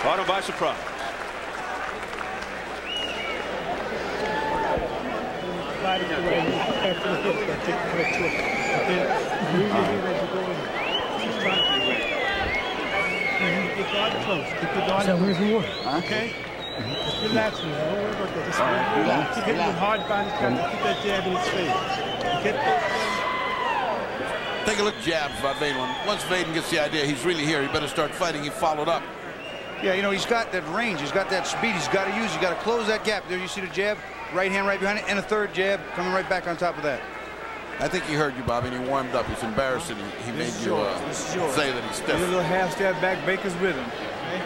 Caught him by surprise. Okay. Just relax, man. Don't worry about that. Just relax. Keep hitting him hard behind his back. Keep that jab in his face. Get Take a look, jabs by Vaden. Once Vaden gets the idea he's really here, he better start fighting. He followed up. Yeah, you know, he's got that range. He's got that speed. He's got to use. He's got to close that gap. There you see the jab. Right hand right behind it. And a third jab coming right back on top of that. I think he heard you, Bobby, and he warmed up. It's embarrassing. He made you say that he's stiff. A little half step back, Baker's rhythm. Okay?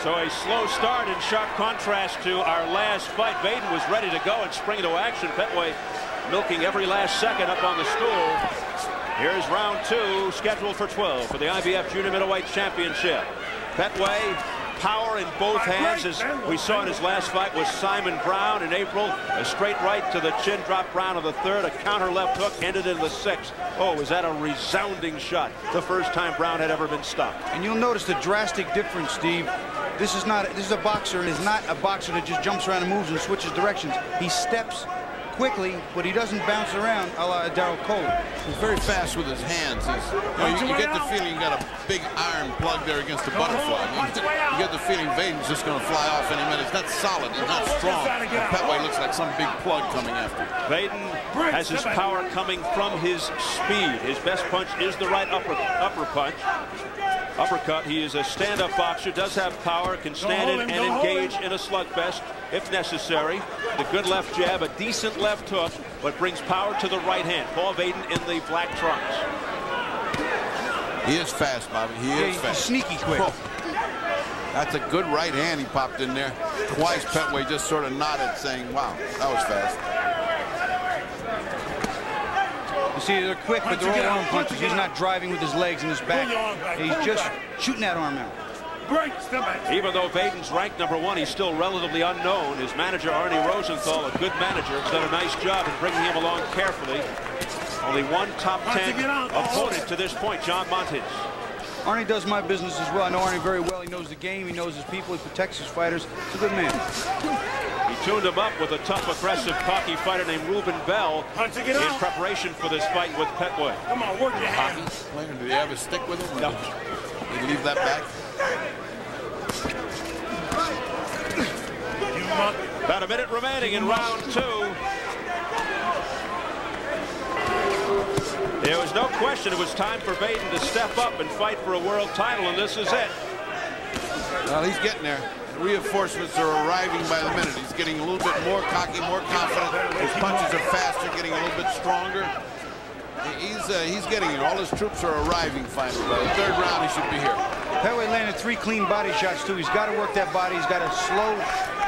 So a slow start in sharp contrast to our last fight. Vaden was ready to go and spring into action. Pettway milking every last second up on the stool. Here's round 2, scheduled for 12 for the IBF Junior Middleweight Championship. Pettway, power in both hands, as we saw in his last fight with Simon Brown in April. A straight right to the chin, drop Brown on the third. A counter left hook ended in the 6th. Oh, was that a resounding shot? The first time Brown had ever been stopped. And you'll notice the drastic difference, Steve. This is a boxer, and is not a boxer that just jumps around and moves and switches directions. He steps quickly, but he doesn't bounce around a la Darryl Cole. He's very fast with his hands. You get the feeling you got a big iron plug there against the butterfly. You get the feeling Vaden's just going to fly off any minute. It's not solid. It's not strong. Pettway looks like some big plug coming after him. Vaden has his power coming from his speed. His best punch is the right upper punch. Uppercut. He is a stand-up boxer, does have power, can stand in and engage in a slugfest if necessary. The good left jab, a decent left hook, but brings power to the right hand. Paul Vaden in the black trunks. He is fast, Bobby. He is fast. He's sneaky quick. Oh. That's a good right hand he popped in there. Twice Pettway just sort of nodded, saying, wow, that was fast. You see, they're quick, but they're all arm punches. He's not driving with his legs and his back. He's just shooting that arm out. Even though Vaden's ranked #1, he's still relatively unknown. His manager, Arnie Rosenthal, a good manager, has done a nice job in bringing him along carefully. Only one top 10 opponent to this point, John Montes. Arnie does my business as well. I know Arnie very well. He knows the game. He knows his people. He protects his fighters. He's a good man. He tuned him up with a tough, aggressive, cocky fighter named Ruben Bell in preparation for this fight with Pettway. Come on, work your hand. Did he have a stick with him? No. Did he leave that back? About a minute remaining in round 2. There was no question it was time for Vaden to step up and fight for a world title, and this is it. Well, he's getting there. The reinforcements are arriving by the minute. He's getting a little bit more cocky, more confident. His punches are faster, getting a little bit stronger. He's getting it. All his troops are arriving finally. By the 3rd round, he should be here. Pettway landed 3 clean body shots, too. He's got to work that body. He's got to slow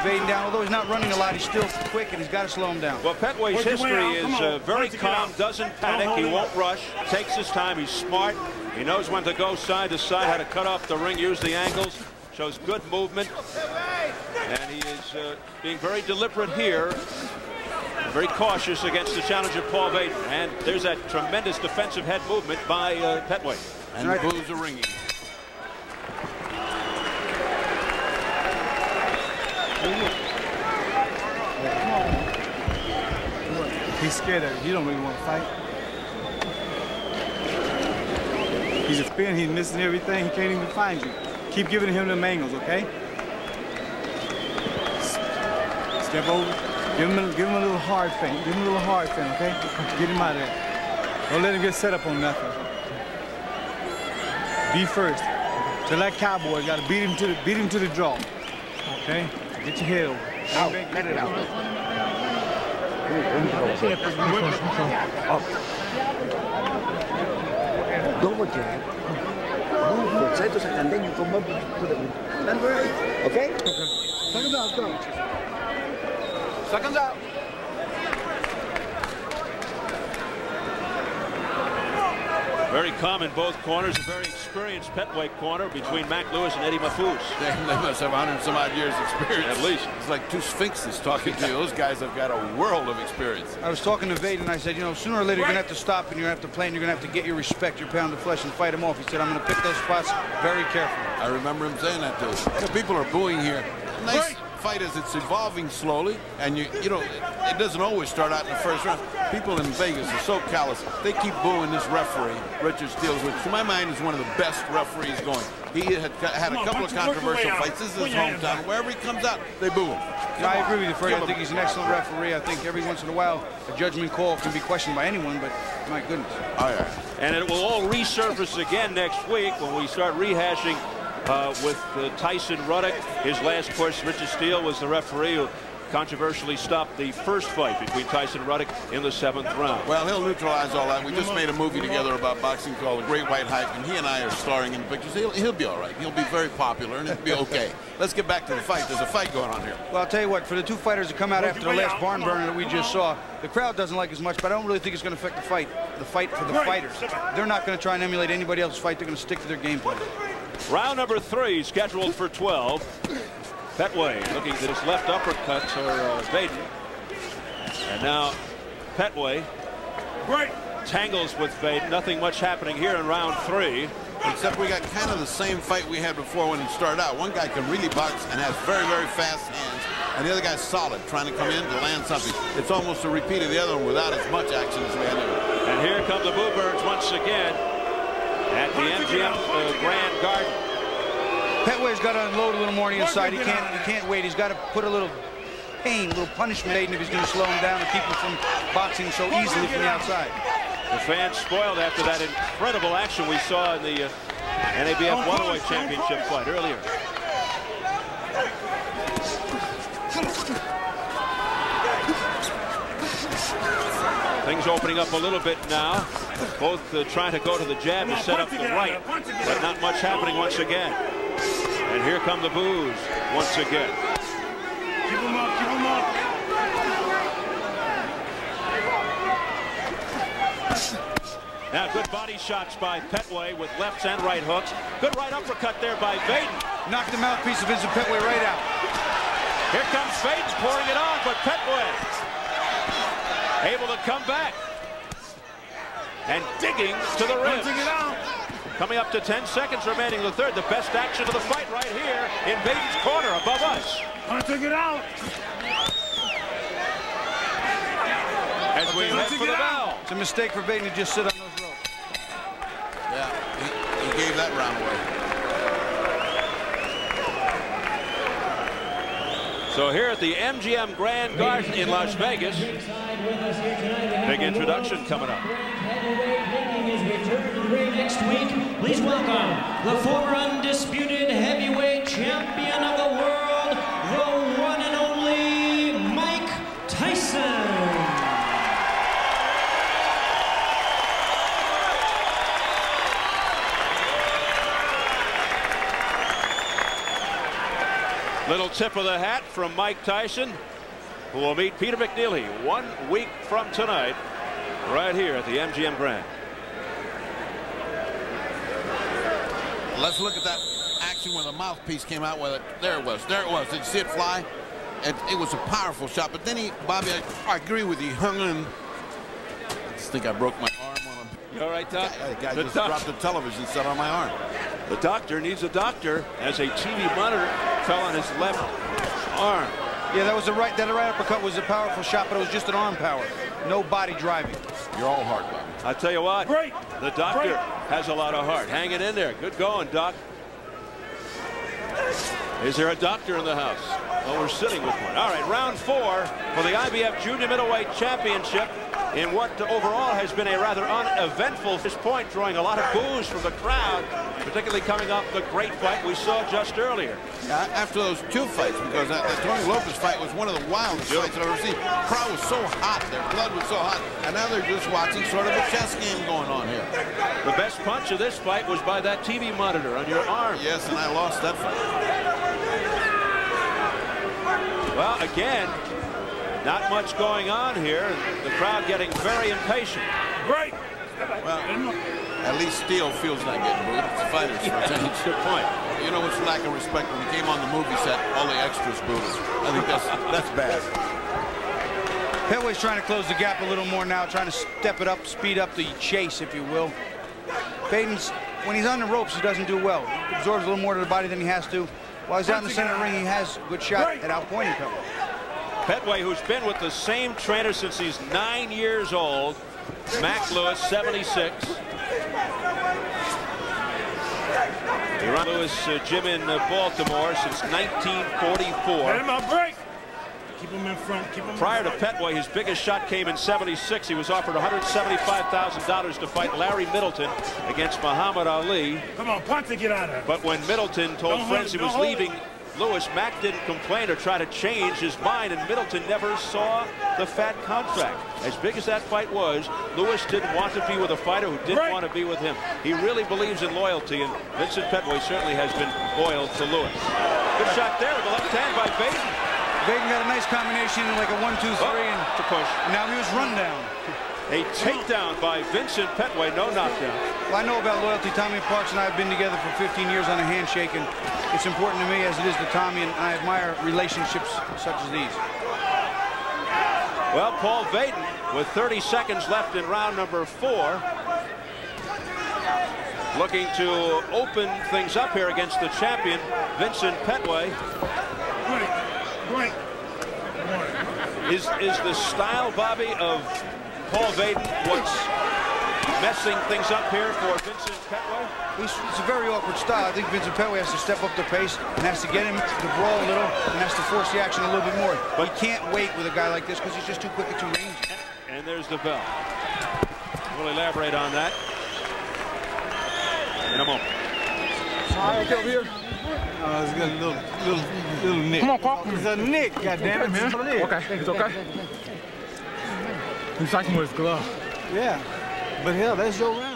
Vaden down. Although he's not running a lot, he's still quick, and he's got to slow him down. Well, Pettway's history is very calm, doesn't panic, he won't rush, takes his time, he's smart. He knows when to go side to side, how to cut off the ring, use the angles, shows good movement. And he is being very deliberate here. Very cautious against the challenger, Paul Vaden. And there's that tremendous defensive head movement by Pettway. And the blues are ringing. He's scared of it. He don't really want to fight. He's a spin. He's missing everything. He can't even find you. Keep giving him them angles, okay? Step over. Give him a little hard feint. Give him a little hard feint, okay? Get him out of there. Don't let him get set up on nothing. Be first. Tell that cowboy, you got to beat him to the draw. Okay? Get your head over. Out. Let it out. Double jab. Move from side to side, and then you come up to the number 8. Okay? Seconds out, go. Seconds out. Very calm in both corners. A very experienced Pettway corner between Mac Lewis and Eddie Mafuz. They must have 100-some-odd years experience. At least. It's like two sphinxes talking to you. Those guys have got a world of experience. I was talking to Vaden, and I said, you know, sooner or later you're going to have to stop and you're going to have to play and you're going to have to get your respect, your pound of flesh, and fight him off. He said, I'm going to pick those spots very carefully. I remember him saying that too. You know, people are booing here. Nice fight as it's evolving slowly, and you know, it doesn't always start out in the first round. People in Vegas are so callous. They keep booing this referee, Richard Steele, which to my mind is one of the best referees going. He had a couple of controversial fights. This is his hometown. Wherever he comes out, they boo him. Yeah, I agree with you, Freddie. I think he's an excellent referee. I think every once in a while a judgment call can be questioned by anyone, but my goodness. Oh, yeah. And it will all resurface again next week when we start rehashing with Tyson Ruddock. His last push. Richard Steele was the referee who controversially stopped the first fight between Tyson Ruddock in the 7th round. Well, he'll neutralize all that. We just made a movie together about boxing called The Great White Hype, and he and I are starring in the pictures. He'll be all right. He'll be very popular, and it'll be okay. Let's get back to the fight. There's a fight going on here. Well, I'll tell you what, for the two fighters that come out after the last barn burner that we just saw, the crowd doesn't like as much, but I don't really think it's going to affect the fight for the fighters. They're not going to try and emulate anybody else's fight. They're going to stick to their game plan. Round number 3 scheduled for 12. Pettway looking at his left uppercut to Vaden. And now Pettway tangles with Vaden. Nothing much happening here in round 3. Except we got kind of the same fight we had before when he started out. One guy can really box and has very, very fast hands, and the other guy's solid, trying to come in to land something. It's almost a repeat of the other one without as much action as we had there. And here come the Bluebirds once again at the MGM Grand Garden. Pettway's got to unload a little more on the inside. He can't wait. He's got to put a little pain, a little punishment if he's going to slow him down and keep him from boxing so easily from the outside. The fans spoiled after that incredible action we saw in the NABF Welterweight Championship fight earlier. Things opening up a little bit now. Both trying to go to the jab to set up the right, but not much happening once again. And here come the boos once again. Keep him up, keep him up. Now good body shots by Pettway with lefts and right hooks. Good right uppercut there by Vaden. Knocked the mouthpiece of Vincent Pettway right out. Here comes Vaden pouring it on, but Pettway able to come back and digging to the ribs. Coming up to 10 seconds remaining in the third. The best action of the fight right here in Vaden's corner above us. Hunting it out. As we head for the bell. It's a mistake for Vaden to just sit on those ropes. Yeah, he gave that round away. So here at the MGM Grand Garden in Las Vegas, big introduction coming up. Making his return to the ring next week. Please welcome the former undisputed heavyweight champion of the world, the one and only Mike Tyson. Little tip of the hat from Mike Tyson, who will meet Peter McNeely 1 week from tonight, right here at the MGM Grand. Let's look at that action where the mouthpiece came out with it. There it was. There it was. Did you see it fly? It was a powerful shot. But then Bobby, I agree with you. He hung in. I just think I broke my arm on him. You all right, Doc? The guy just dropped the television set on my arm. The doctor needs a doctor as a TV monitor fell on his left arm. Yeah, that right uppercut was a powerful shot, but it was just an arm power. No body driving. You're all hard, Bobby. I tell you what, the doctor has a lot of heart. Hanging in there. Good going, Doc. Is there a doctor in the house? Well, we're sitting with one. All right, round 4 for the IBF Junior Middleweight Championship in what overall has been a rather uneventful point, drawing a lot of boos from the crowd, particularly coming off the great fight we saw just earlier. After those 2 fights, because that Tony Lopez fight was one of the wildest fights I've ever seen. The crowd was so hot, their blood was so hot, and now they're just watching sort of a chess game going on here. The best punch of this fight was by that TV monitor on your arm. Yes, and I lost that fight. Well, again, not much going on here. The crowd getting very impatient. Right. Well, At least Steele feels like getting booed. It's a fighter's first. That's a good point. You know what's lack of respect when he came on the movie set, all the extras booed him. I think that's bad. Pettway's trying to close the gap a little more now, trying to step it up, speed up the chase, if you will. Vaden's, when he's on the ropes, he doesn't do well. He absorbs a little more to the body than he has to. While he's out in the center of the ring, he has a good shot at outpointing Pettway. Pettway, who's been with the same trainer since he's 9 years old, Mac Lewis, 76. Lewis gym in Baltimore since 1944. Let him out break. Keep him in front. Keep him Prior to Pettway, his biggest shot came in 76. He was offered $175,000 to fight Larry Middleton against Muhammad Ali. Come on, punch to get out of it. But when Middleton told friends he was leaving Lewis, Mac didn't complain or try to change his mind, and Middleton never saw the fat contract. As big as that fight was, Lewis didn't want to be with a fighter who didn't want to be with him. He really believes in loyalty, and Vincent Pettway certainly has been loyal to Lewis. Good shot there with the left hand by Vaden. Vaden got a nice combination, like a 1, 2, 3, and to push. Now he was run down. A takedown by Vincent Pettway, no knockdown. Well, I know about loyalty. Tommy Parks and I have been together for 15 years on a handshake, and it's important to me as it is to Tommy, and I admire relationships such as these. Well, Paul Vaden, with 30 seconds left in round number 4, looking to open things up here against the champion, Vincent Pettway. Is the style, Bobby, of Paul Vaden what's messing things up here for Vincent Pettway? It's a very awkward style. I think Vincent Pettway has to step up the pace and has to get him to brawl a little and has to force the action a little bit more. But he can't wait with a guy like this because he's just too quick at 2 range. And there's the bell. We'll elaborate on that in a moment. All right, over here. It's got a little nick. Come on, Pop. It's a nick, goddammit, man. Okay, it's okay. He's fighting with his glove. Yeah, but hell, that's your round.